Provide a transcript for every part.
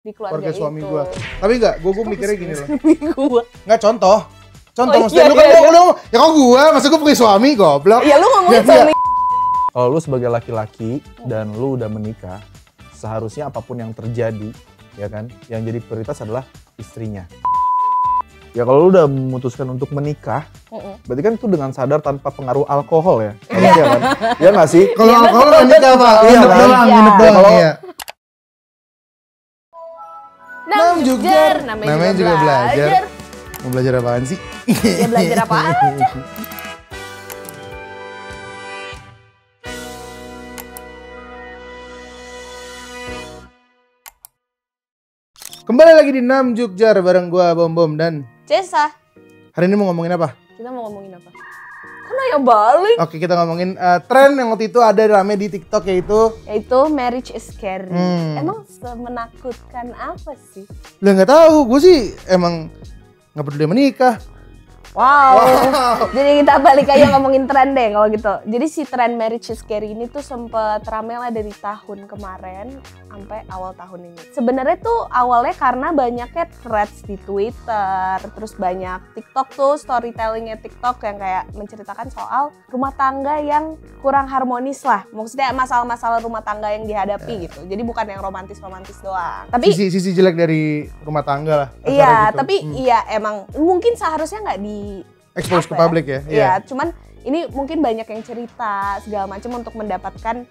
di keluarga suami itu. gue. Tapi enggak, gue mikirnya gini loh. Gua. Enggak contoh maksudnya iya, lu kan iya. ya kok gue, masa gue punya suami goblok. Ya lu ngomongin suami. Kalau lu sebagai laki-laki dan lu udah menikah, seharusnya apapun yang terjadi, ya kan, yang jadi prioritas adalah istrinya. Ya kalau lu udah memutuskan untuk menikah, berarti kan itu dengan sadar tanpa pengaruh alkohol ya. Iya kan? Ya nggak sih? Kalau alkohol kan nikah Pak, Iya nginep kan? doang, Iya. nginep doang. Kalau- Iya. Namjukjar, namanya juga belajar. Mau belajar apaan sih? Ya belajar apa aja. Kembali lagi di Namjukjar bareng gua Bom dan Cesa, hari ini mau ngomongin apa? kita mau ngomongin apa? Kok nanya balik? Oke, kita ngomongin tren yang waktu itu ada rame di TikTok Yaitu marriage is scary. Emang semenakutkan apa sih? Lah nggak tahu, gue sih emang nggak peduli menikah. Wow. Jadi kita balik aja ngomongin tren deh kalau gitu. Jadi si tren marriage is scary ini tuh sempet rame lah dari tahun kemarin sampai awal tahun ini. Sebenarnya tuh awalnya karena banyaknya threads di Twitter, terus banyak TikTok tuh storytellingnya TikTok yang kayak menceritakan soal rumah tangga yang kurang harmonis lah. Maksudnya masalah-masalah rumah tangga yang dihadapi gitu. Jadi bukan yang romantis-romantis doang. Tapi Sisi jelek dari rumah tangga lah. iya, kasarnya gitu. tapi iya emang mungkin seharusnya nggak di Expose ke apa publik ya. Iya, cuman ini mungkin banyak yang cerita segala macam untuk mendapatkan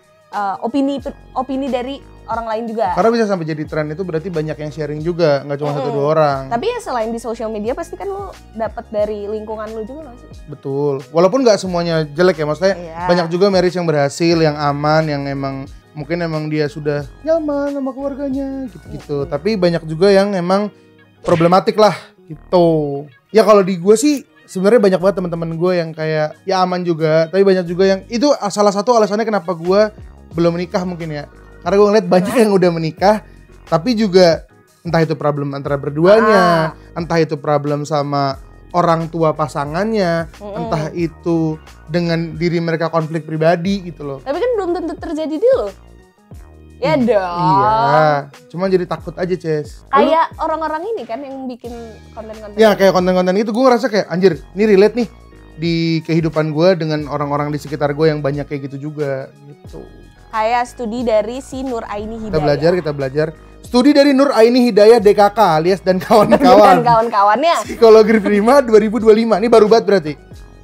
opini dari orang lain juga. Karena bisa sampai jadi tren itu berarti banyak yang sharing juga, nggak cuma satu dua orang. Tapi ya selain di sosial media pasti kan lu dapat dari lingkungan lu juga nggak sih? Betul. Walaupun nggak semuanya jelek ya, maksudnya Iya. banyak juga marriage yang berhasil, yang aman, yang emang mungkin emang dia sudah nyaman sama keluarganya gitu-gitu. Tapi banyak juga yang emang problematik lah gitu. Ya kalau di gue sih sebenarnya banyak banget teman-teman gue yang kayak ya aman juga, tapi banyak juga yang itu salah satu alasannya kenapa gue belum menikah mungkin ya. Karena gue ngeliat banyak yang udah menikah, tapi juga entah itu problem antara berduanya, entah itu problem sama orang tua pasangannya, entah itu dengan diri mereka konflik pribadi gitu loh. Tapi kan belum tentu terjadi di lu. Ya dong. Iya, cuma jadi takut aja, Ces. Kayak orang-orang ini kan yang bikin konten-konten. Ya kayak konten-konten itu gue ngerasa kayak anjir, ini relate nih di kehidupan gue dengan orang-orang di sekitar gue yang banyak kayak gitu juga gitu. Kayak studi dari si Nur Aini Hidayah. Kita belajar. Studi dari Nur Aini Hidayah DKK alias dan Dan kawan-kawan. kawan-kawannya. Psikologi Prima 2025. Ini baru banget berarti.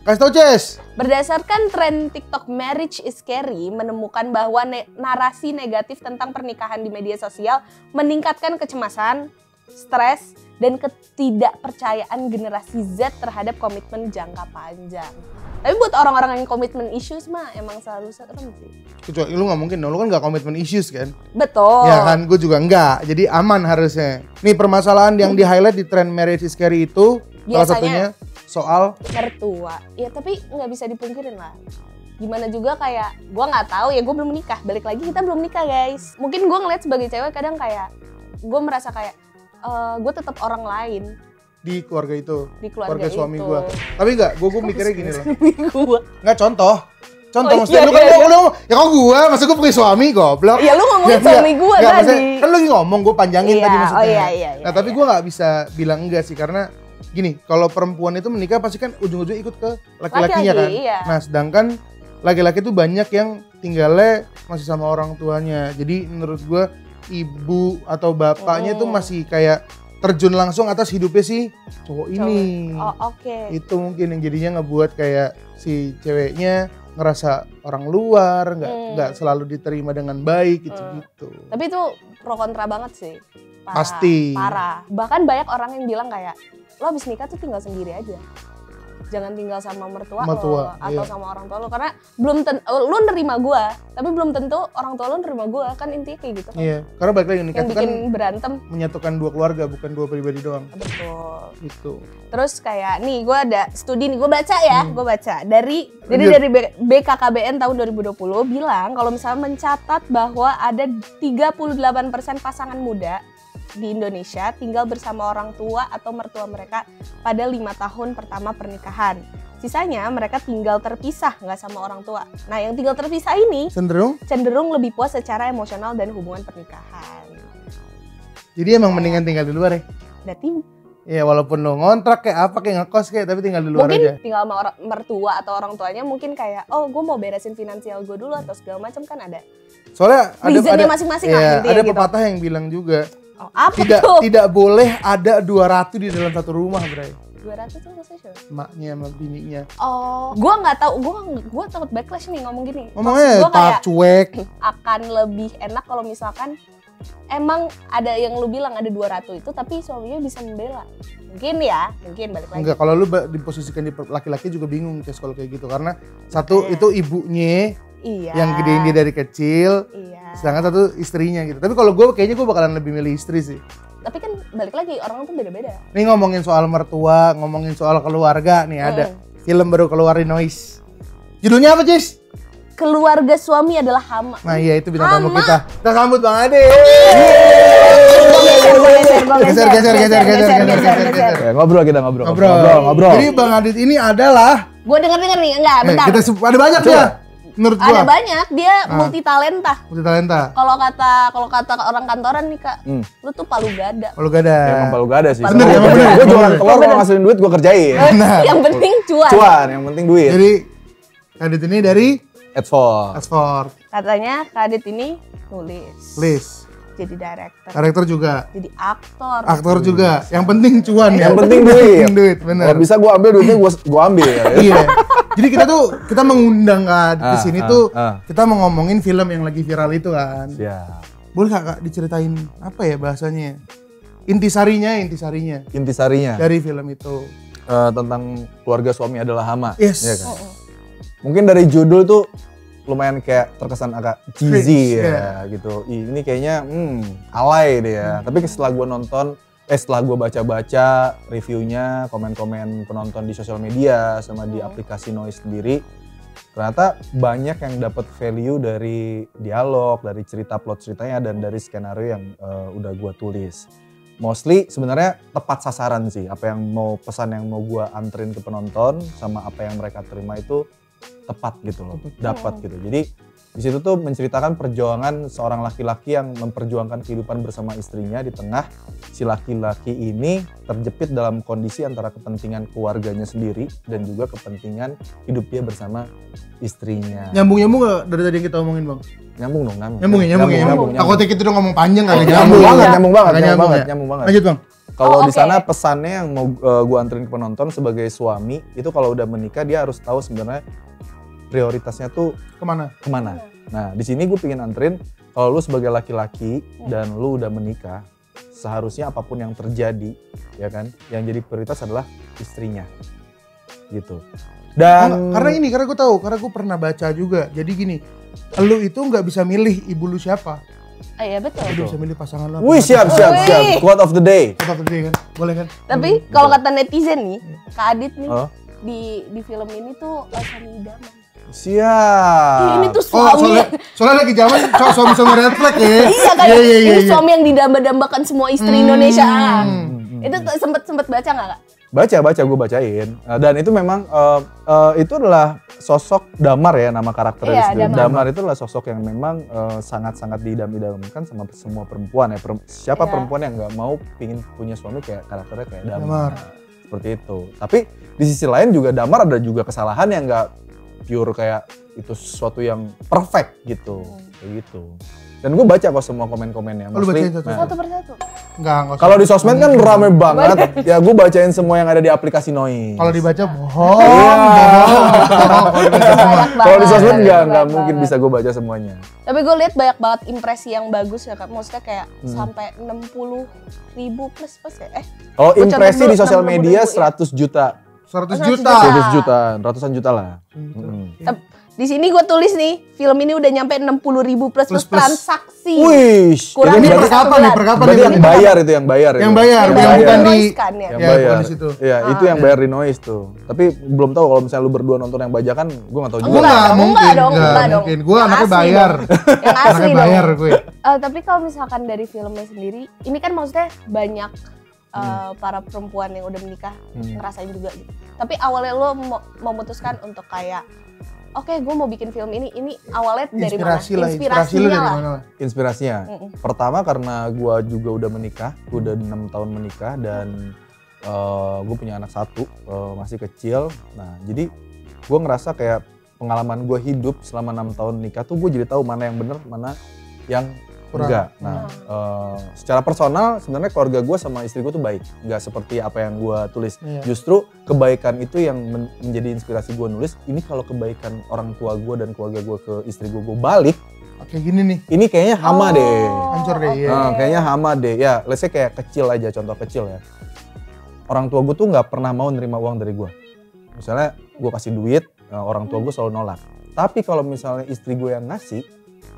Kasih tau, Ces. Berdasarkan tren TikTok marriage is scary menemukan bahwa narasi negatif tentang pernikahan di media sosial meningkatkan kecemasan, stres, dan ketidakpercayaan generasi Z terhadap komitmen jangka panjang. Tapi buat orang-orang yang komitmen issues mah emang selalu serem sih. Kecuali lu gak mungkin dong, lu kan gak komitmen issues kan? Betul. Ya kan, gue juga enggak. Jadi aman harusnya. Nih permasalahan yang di highlight di tren marriage is scary itu salah Biasanya satunya soal mertua. Ya tapi nggak bisa dipungkirin lah. Gimana juga kayak gue nggak tahu ya, gue belum menikah. Balik lagi kita belum nikah guys. Mungkin gue ngeliat sebagai cewek kadang kayak gue merasa kayak gue tetap orang lain di keluarga itu, di keluarga suami itu. gue. Tapi enggak, gue mikirnya gini loh. Gue. Enggak contoh Oh, maksudnya iya, lu kan iya, iya. lu ya kok gue, masa gue punya suami goblok. Ya lu ngomongin Enggak, suami gue enggak, tadi. maksudnya, kan lu lagi ngomong, gue panjangin Iya, tadi maksudnya. oh iya, Nah tapi gue nggak bisa bilang enggak sih, karena gini, kalau perempuan itu menikah pasti kan ujung-ujungnya ikut ke laki-lakinya kan. Iya. Nah sedangkan laki-laki tuh banyak yang tinggalnya masih sama orang tuanya. Jadi menurut gue ibu atau bapaknya tuh masih kayak terjun langsung atas hidupnya si cowok ini. Oh oke. Itu mungkin yang jadinya ngebuat kayak si ceweknya ngerasa orang luar, nggak selalu diterima dengan baik gitu. Tapi itu pro kontra banget sih. Parah, Pasti. Parah. Bahkan banyak orang yang bilang kayak lo abis nikah tuh tinggal sendiri aja. Jangan tinggal sama mertua lo atau iya. sama orang tua lo, karena belum tentu lo nerima gua, tapi belum tentu orang tua lo nerima gua, kan intinya kayak gitu kan. Iya, karena balik lagi nikah Yang itu kan bikin berantem. menyatukan dua keluarga, bukan dua pribadi doang. Betul. Itu. Terus kayak nih gue ada studi nih, gue baca ya, gue baca dari BKKBN tahun 2020 bilang kalau misalnya mencatat bahwa ada 38% pasangan muda di Indonesia tinggal bersama orang tua atau mertua mereka pada 5 tahun pertama pernikahan. Sisanya mereka tinggal terpisah, nggak sama orang tua. Nah yang tinggal terpisah ini Cenderung cenderung lebih puas secara emosional dan hubungan pernikahan. Jadi emang mendingan tinggal di luar ya? Udah tim. Ya walaupun lo ngontrak kayak apa kayak ngekos kayak tapi tinggal di luar Mungkin aja. tinggal sama orang mertua atau orang tuanya mungkin kayak, oh gue mau beresin finansial gue dulu atau segala macam kan ada. Soalnya Reasonnya masing-masing lah ya, intinya ada gitu. pepatah yang bilang juga Oh, apa tidak tuh? tidak boleh ada 2 ratu di dalam satu rumah, Bray. 200 tuh maksudnya siapa? Emaknya sama bininya. Oh, gue nggak tahu, gue takut backlash nih ngomong gini. Ngomongnya Gue kayak tak cuek. akan lebih enak kalau misalkan emang ada yang lu bilang ada 2 ratu itu tapi suaminya bisa membela. Mungkin ya, mungkin balik lagi. Enggak, kalau lu diposisikan di laki-laki juga bingung Ces kalau kayak gitu karena satu itu ibunya Iya. yang gedein dia dari kecil, Iya. sedangkan satu istrinya gitu. Tapi kalau gue kayaknya gue bakalan lebih milih istri sih. Tapi kan balik lagi orang tuh beda-beda. Nih ngomongin soal mertua, ngomongin soal keluarga nih ada film baru keluar di Noise. Judulnya apa, Cis? Keluarga suami adalah hama. Nah iya itu bintang tamu Hama. kita. Kita sambut Bang Ade. Geser. Ya, ngobrol kita ngobrol. Jadi Bang Adit ini adalah Gue denger nih, enggak, bentar. kita ada banyak ya. Menurut Ada gua. banyak, dia multi talenta. Multi talenta. Kalau kata orang kantoran nih Kak, lu tuh palu gada. Kalau gak ada. Emang palu gak ada sih. Bener, emang bener. Gue jualan Bener. telur kalau ngasilin duit gue kerjain. Yang penting cuan. Cuan, yang penting duit. Jadi Adit ini dari Adford. Asford, Katanya Kak Adit ini nulis, Liz, jadi director, karakter juga, jadi aktor. aktor juga. Yang penting cuan ya. Yang penting duit. Penting duit, bener. Kalau bisa gue ambil duitnya gue ambil. Iya. Jadi kita mengundang Kak di sini tuh kita mau ngomongin film yang lagi viral itu kan. Ya. Boleh Kak diceritain apa ya bahasanya? Intisarinya Intisarinya dari film itu. tentang keluarga suami adalah hama. Yes. Iya kan? Mungkin dari judul tuh lumayan kayak terkesan agak cheesy Cringe, ya gitu. Ih, ini kayaknya alay deh ya. Tapi setelah gue baca-baca reviewnya, komen-komen penonton di sosial media sama di aplikasi Noise sendiri, ternyata banyak yang dapat value dari dialog, dari plot ceritanya dan dari skenario yang udah gue tulis. Mostly sebenarnya tepat sasaran sih. Apa yang pesan yang mau gue anterin ke penonton sama apa yang mereka terima itu tepat gitu loh, dapat gitu. Jadi di situ tuh menceritakan perjuangan seorang laki-laki yang memperjuangkan kehidupan bersama istrinya di tengah si laki-laki ini terjepit dalam kondisi antara kepentingan keluarganya sendiri dan juga kepentingan hidup dia bersama istrinya. Nyambung gak dari tadi yang kita omongin Bang? Nyambung dong. Nyambung. Takutnya kita udah ngomong panjang kali. Nyambung banget. Lanjut Bang. Kalau Oh, di oke. sana pesannya yang mau gue anterin ke penonton sebagai suami itu kalau udah menikah dia harus tahu sebenarnya prioritasnya tuh Kemana? Nah di sini gue pengen anterin kalau lu sebagai laki-laki dan lu udah menikah seharusnya apapun yang terjadi ya kan yang jadi prioritas adalah istrinya gitu. Dan Karena gue tahu, karena gue pernah baca juga. Jadi gini, lu itu nggak bisa milih ibu lu siapa. Iya betul. Lu bisa milih pasangan lu. wih siap. Wih. Quote of the day. Tetap kan? Boleh kan? Tapi kalau kata netizen nih, Kak Adit nih Oh. di film ini tuh suami idaman. Siap. Ini tuh Oh, suami. soalnya lagi zaman suami-suami red flag ya. Iya kan? Iya. Ini suami yang didamba-dambakan semua istri Indonesia. Itu tuh sempet baca nggak Kak? Baca gue bacain. Dan itu memang itu adalah sosok Damar ya nama karakternya. Iya, di situ. Damar. Damar itu adalah sosok yang memang sangat-sangat diidam-idamkan sama semua perempuan ya. Siapa Iya. perempuan yang nggak mau pingin punya suami kayak karakternya kayak Damar. Damar. Seperti itu. Tapi di sisi lain juga Damar ada juga kesalahan yang nggak pure kayak itu sesuatu yang perfect gitu. Kayak gitu. Dan gue baca kok semua komen-komennya. Oh, lu bacain satu. Satu persatu. Enggak usah. Kalau di sosmed kan rame banget. Ya gue bacain semua yang ada di aplikasi Noise. Kalau dibaca bohong. Banyak Kalau di banget, sosmed nggak banyak mungkin banget. bisa gue baca semuanya. Tapi gue lihat banyak banget impresi yang bagus ya Kak. Maksudnya kayak sampai 60.000 plus ya. Kalau Gua impresi catat di dulu, sosial 60.000 media ya. 100 juta. 100 100 juta. juta. 100 juta, ratusan juta lah. Di sini gue tulis nih, film ini udah nyampe 60.000 plus Plus. transaksi. Wih, Kurang itu dari per berarti, kapan nih? Per kapan berarti nih? yang bayar itu yang bayar. Yang itu. bayar, Yang yang bayar bukan di di Noise kan ya? Yang Ya, bayar bukan di situ. Iya, itu yang bayar di Noise tuh. Tapi belum tahu kalau misalnya lu berdua nonton yang bajakan, gue nggak tahu juga. Enggak Enggak mungkin. dong. Gue Yang anaknya asli bayar. dong. Yang asli Anaknya dong. bayar gue. Tapi kalau misalkan dari filmnya sendiri, ini kan maksudnya banyak para perempuan yang udah menikah ngerasain juga gitu. Tapi awalnya lo memutuskan untuk kayak oke, gue mau bikin film ini awalnya dari mana? Inspirasi lah, inspirasi lu dari mana lah? Inspirasinya, pertama karena gue juga udah menikah, gue udah 6 tahun menikah dan gue punya anak 1, masih kecil. Nah jadi gue ngerasa kayak pengalaman gue hidup selama 6 tahun nikah tuh gue jadi tahu mana yang bener, mana yang enggak. Nah secara personal sebenarnya keluarga gue sama istri gue tuh baik, nggak seperti apa yang gue tulis. Justru kebaikan itu yang menjadi inspirasi gue nulis. Ini kalau kebaikan orang tua gue dan keluarga gue ke istri gue balik, Kayak gini nih. ini kayaknya hama deh. Hancur deh, iya. Kayaknya hama deh. Ya, let's say kayak kecil aja, contoh kecil ya. Orang tua gue tuh nggak pernah mau nerima uang dari gue. Misalnya gue kasih duit, orang tua gue selalu nolak. Tapi kalau misalnya istri gue yang ngasih,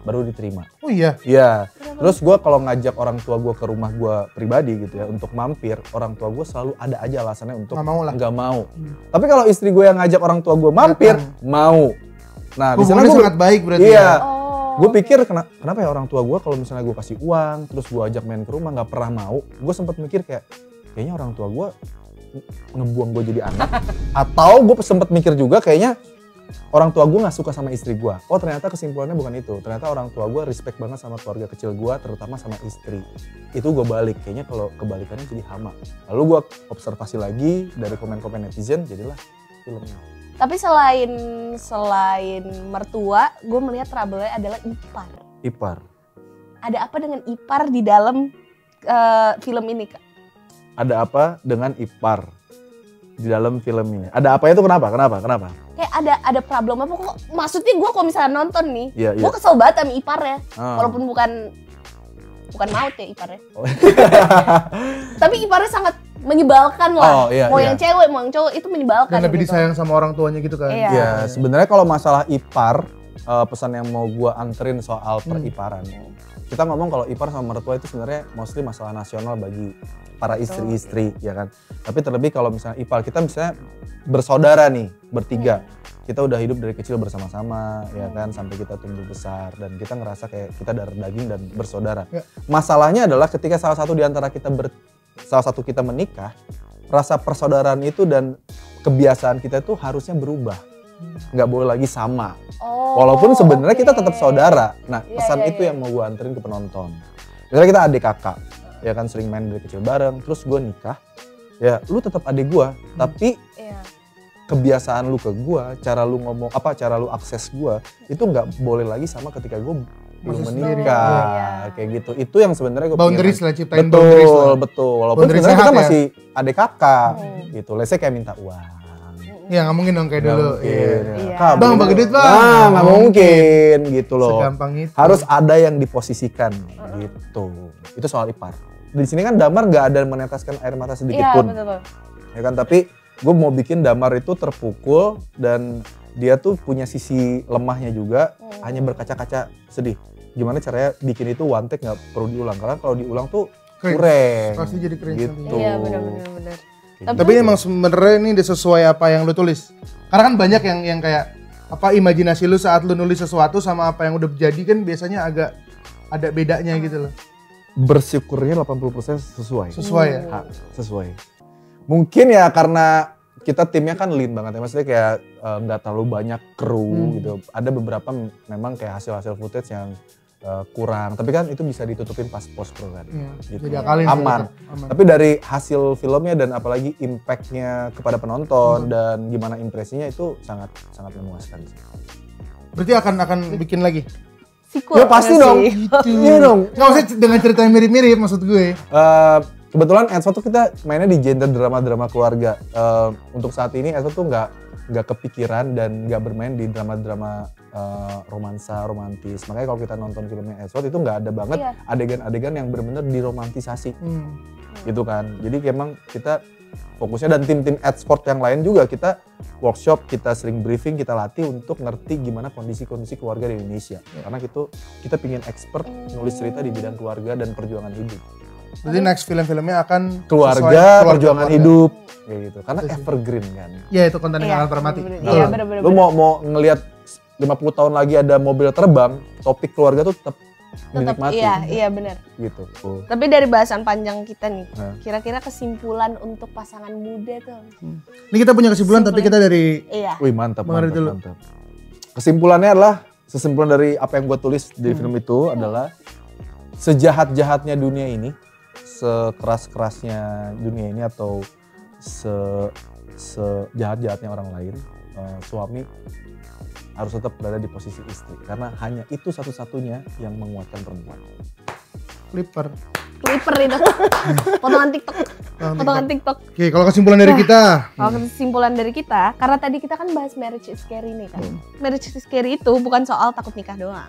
baru diterima. Oh iya? Iya. Terus gue kalau ngajak orang tua gue ke rumah gue pribadi gitu ya, untuk mampir, orang tua gue selalu ada aja alasannya untuk nggak mau. Tapi kalau istri gue yang ngajak orang tua gue mampir, mau. Nah, di sana gue sangat baik berarti. Iya. Gue pikir kenapa ya orang tua gue kalau misalnya gue kasih uang, terus gue ajak main ke rumah nggak pernah mau. Gue sempat mikir kayaknya orang tua gue ngebuang gue jadi anak. Atau gue sempat mikir juga kayaknya orang tua gue nggak suka sama istri gue. Oh ternyata kesimpulannya bukan itu. Ternyata orang tua gue respect banget sama keluarga kecil gue, terutama sama istri. Itu gue balik. Kayaknya kalau kebalikannya jadi hama. Lalu gue observasi lagi dari komen-komen netizen, jadilah filmnya. Tapi selain mertua, gue melihat trouble-nya adalah ipar. Ipar. Ada apa dengan ipar di dalam film ini, Kak? Ada apa dengan ipar di dalam film ini? Ada apa itu kenapa? Kayak ada problem apa kok? Maksudnya gue kalau misalnya nonton nih, Iya, gue kesel banget sama iparnya. Walaupun bukan maut ya iparnya. Tapi iparnya sangat menyebalkan lah. Mau yang cewek, mau yang cowok itu menyebalkan. Dan lebih gitu. disayang sama orang tuanya gitu kan. Iya. Ya sebenarnya kalau masalah ipar, pesan yang mau gue anterin soal periparan. Kita ngomong kalau ipar sama mertua itu sebenarnya mostly masalah nasional bagi para istri-istri, ya kan. Tapi terlebih kalau misalnya ipar, kita misalnya bersaudara nih, bertiga. Kita udah hidup dari kecil bersama-sama, ya kan, sampai kita tumbuh besar dan kita ngerasa kayak kita darah daging dan bersaudara. Masalahnya adalah ketika salah satu di antara kita menikah, rasa persaudaraan itu dan kebiasaan kita itu harusnya berubah. Nggak boleh lagi sama. Walaupun sebenarnya kita tetap saudara. Nah, pesan itu yang mau gue anterin ke penonton. Misalnya kita adik kakak, ya kan, sering main dari kecil bareng, terus gue nikah, ya lu tetap adik gue, tapi kebiasaan lu ke gue, cara lu ngomong, cara lu akses gue, itu nggak boleh lagi sama ketika gue belum menikah, kayak gitu. Itu yang sebenarnya gue boundaries lah, ciptain boundaries lah. Betul. Walaupun sebenarnya kita masih adik kakak, gitu. Let's say kayak minta uang. Ya nggak mungkin dong kayak dulu. Bang bagi duit bang. Nggak mungkin gitu loh. Segampang itu. Harus ada yang diposisikan gitu. Itu soal ipar. Di sini kan Damar nggak ada meneteskan air mata sedikit pun. Betul. Ya kan, tapi gue mau bikin Damar itu terpukul dan dia tuh punya sisi lemahnya juga, hanya berkaca-kaca sedih. Gimana caranya bikin itu one take, nggak perlu diulang, karena kalau diulang tuh kurang. Pasti jadi keren gitu. Iya benar. Tapi emang sebenarnya ini udah sesuai apa yang lu tulis. Karena kan banyak yang kayak apa imajinasi lu saat lu nulis sesuatu sama apa yang udah jadi kan biasanya agak ada bedanya gitu loh. Bersyukurnya 80% sesuai. Sesuai ya? Sesuai. Mungkin ya karena kita timnya kan lean banget ya, maksudnya kayak nggak terlalu banyak kru gitu. Ada beberapa memang kayak hasil-hasil footage yang kurang, tapi kan itu bisa ditutupin pas post pro kan. Gitu. Aman. Tapi dari hasil filmnya dan apalagi impact-nya kepada penonton dan gimana impresinya itu sangat memuaskan sih. Berarti akan bikin lagi? Sequel. Ya pasti dong. Iya dong. Nggak usah dengan cerita yang mirip-mirip maksud gue. Kebetulan Edward tuh kita mainnya di genre drama-drama keluarga. Untuk saat ini Edward tuh nggak kepikiran dan nggak bermain di drama-drama romansa, romantis. Makanya kalau kita nonton filmnya Edward itu nggak ada banget adegan-adegan yang benar-benar diromantisasi. Gitu kan. Jadi emang kita fokusnya, dan tim-tim Edward yang lain juga kita workshop, kita sering briefing, kita latih untuk ngerti gimana kondisi-kondisi keluarga di Indonesia. Karena kita pingin expert nulis cerita di bidang keluarga dan perjuangan hidup. Jadi next film-filmnya akan keluarga, perjuangan hidup, kayak gitu. Karena evergreen kan. Iya, itu konten yang akan mati. Iya, benar-benar. Lu mau ngelihat 50 tahun lagi ada mobil terbang, topik keluarga tuh tetap dinikmati. Iya benar. Gitu. Tapi dari bahasan panjang kita nih, kira-kira kesimpulan untuk pasangan muda tuh. Ini kita punya kesimpulan tapi kita dari Wih, mantap. Kesimpulannya adalah, sesimpulan dari apa yang gue tulis di film itu adalah sejahat-jahatnya dunia ini, sekeras-kerasnya dunia ini atau sejahat-jahatnya orang lain, suami harus tetap berada di posisi istri karena hanya itu satu-satunya yang menguatkan perempuan. Clipper itu. Potongan TikTok. Oke, kalau kesimpulan dari kita. Kalau kesimpulan dari kita, karena tadi kita kan bahas marriage is scary nih kan. Marriage is scary itu bukan soal takut nikah doang.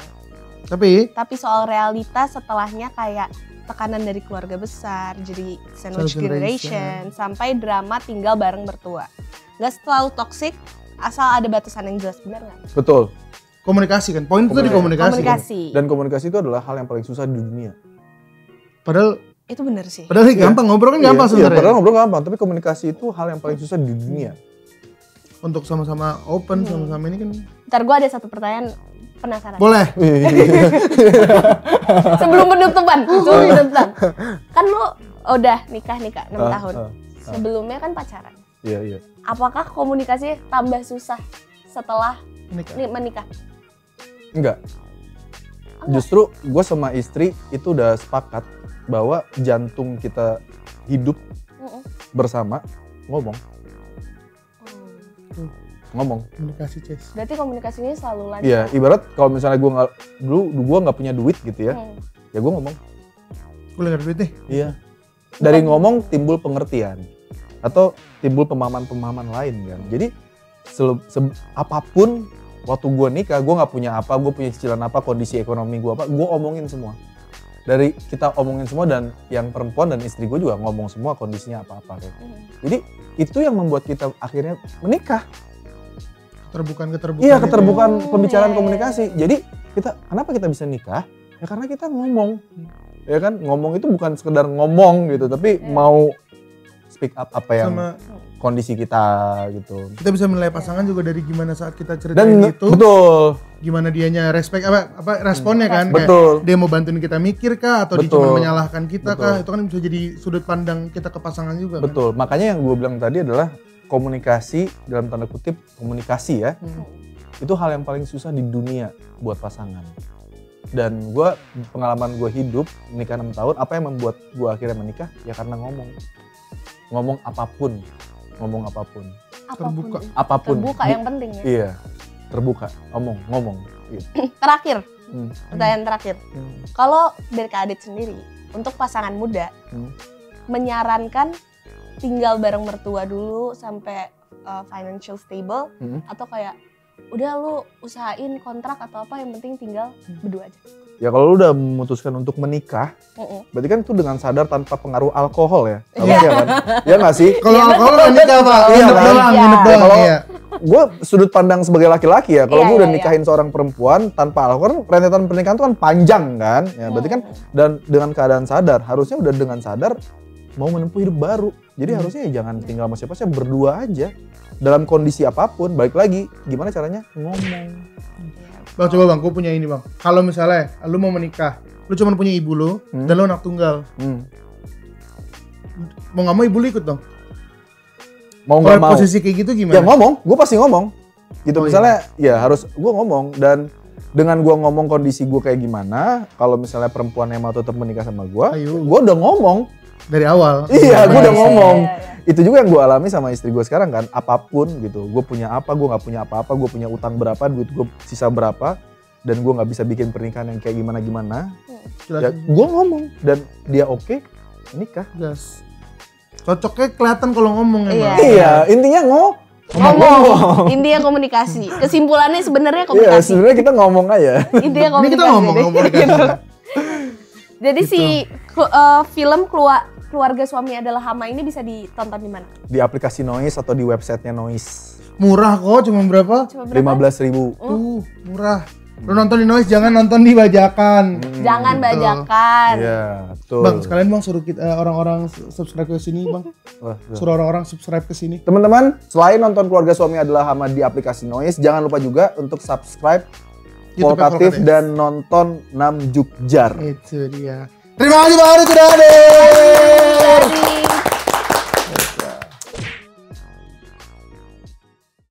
Tapi soal realitas setelahnya kayak tekanan dari keluarga besar, jadi sandwich generation, sampai drama tinggal bareng bertua. Gak selalu toxic, asal ada batasan yang jelas, benar nggak? Betul. komunikasi kan. Poin itu di komunikasi. Dan komunikasi itu adalah hal yang paling susah di dunia. Padahal itu benar sih. Padahal gampang, ngobrol kan gampang sebenarnya. Padahal ngobrol gampang, tapi komunikasi itu hal yang paling susah di dunia. Untuk sama-sama open, sama-sama ini kan. Ntar gue ada satu pertanyaan penasaran. Boleh. Sebelum penutupan. Kan lu udah nikah 6 tahun. Sebelumnya kan pacaran. Iya. Apakah komunikasi tambah susah setelah menikah? Enggak. Justru gue sama istri itu udah sepakat bahwa jantung kita hidup bersama ngomong. Komunikasi, Ces. Berarti komunikasinya selalu lancar. Iya, ibarat kalau misalnya gue nggak punya duit gitu ya, ya gue ngomong. Gue nggak ada duit nih. Iya. Dari ngomong timbul pengertian atau timbul pemahaman-pemahaman lain kan. Jadi apapun waktu gue nikah, gue nggak punya apa, gue punya cicilan apa, kondisi ekonomi gue apa, gue omongin semua. Dari kita omongin semua dan yang perempuan dan istri gue juga ngomong semua kondisinya apa-apa kayak. Jadi itu yang membuat kita akhirnya menikah. Keterbukaan. Iya, keterbukaan pembicaraan komunikasi. Jadi kenapa kita bisa nikah? Ya karena kita ngomong. Ya kan, ngomong itu bukan sekedar ngomong gitu, tapi mau speak up apa yang kondisi kita gitu. Kita bisa menilai pasangan juga dari gimana saat kita ceritain itu. Betul. Gimana dianya respect apa responnya kan? Betul. Kayak dia mau bantuin kita mikir kah atau dia cuma menyalahkan kita kah? Itu kan bisa jadi sudut pandang kita ke pasangan juga. Betul. Kan? Makanya yang gue bilang tadi adalah komunikasi, dalam tanda kutip komunikasi ya. Itu hal yang paling susah di dunia buat pasangan. Dan pengalaman gue hidup menikah 6 tahun, apa yang membuat gue akhirnya menikah? Ya karena ngomong apapun. Terbuka yang penting ya. Iya, terbuka, ngomong gitu. Terakhir, pertanyaan terakhir. Kalau dari Kak Adit sendiri, untuk pasangan muda, menyarankan tinggal bareng mertua dulu sampai financial stable, atau kayak udah lu usahain kontrak atau apa, yang penting tinggal berdua aja? Ya kalau lu udah memutuskan untuk menikah, berarti kan itu dengan sadar tanpa pengaruh alkohol ya. Iya kan? Ya nggak sih? Kalau alkohol kan nikah Pak, nginep doang. Gue sudut pandang sebagai laki-laki ya, kalau gue udah nikahin seorang perempuan tanpa alkohol, rentetan pernikahan itu kan panjang kan. Ya berarti kan, dan dengan keadaan sadar, harusnya udah dengan sadar mau menempuh hidup baru. Jadi harusnya ya jangan tinggal sama siapa-siapa, berdua aja. Dalam kondisi apapun, balik lagi, gimana caranya? Ngomong. Bang, coba Bang, gue punya ini Bang. Kalau misalnya lu mau menikah, lu cuma punya ibu lu dan lu anak tunggal. Mau gak mau ibu lu ikut dong? Mau gak mau. Posisi kayak gitu gimana? Ya ngomong, gue pasti ngomong. Gitu misalnya, ya harus gue ngomong. Dan dengan gue ngomong kondisi gue kayak gimana, kalau misalnya perempuan yang mau tetap menikah sama gue udah ngomong. Dari awal? Iya, gue udah ngomong. Itu juga yang gue alami sama istri gue sekarang kan, apapun gitu, gue punya apa, gue nggak punya apa-apa, gue punya utang berapa, duit gue sisa berapa, dan gue nggak bisa bikin pernikahan yang kayak gimana, ya gue ngomong dan dia oke, nikah. Gas. Cocoknya kelihatan kalau ngomong emang. Iya, intinya ngomong. Intinya komunikasi. Kesimpulannya sebenarnya komunikasi. Iya, sebenarnya kita ngomong aja. Intinya komunikasi. Ini kita ngomong komunikasi. Jadi si film Keluarga Suami Adalah Hama ini bisa ditonton di mana? Di aplikasi Noise atau di websitenya Noise. Murah kok, cuma berapa? 15.000. Murah. Lu nonton di Noise, jangan nonton di bajakan. Jangan bajakan. Iya, betul. Bang, sekalian Bang suruh kita orang-orang subscribe ke sini Bang. Suruh orang-orang subscribe ke sini. Teman-teman, selain nonton Keluarga Suami Adalah Hama di aplikasi Noise, jangan lupa juga untuk subscribe Volkatif dan nonton Nam Jukjar. Itu dia. Terima kasih Bang Ari sudah hadir.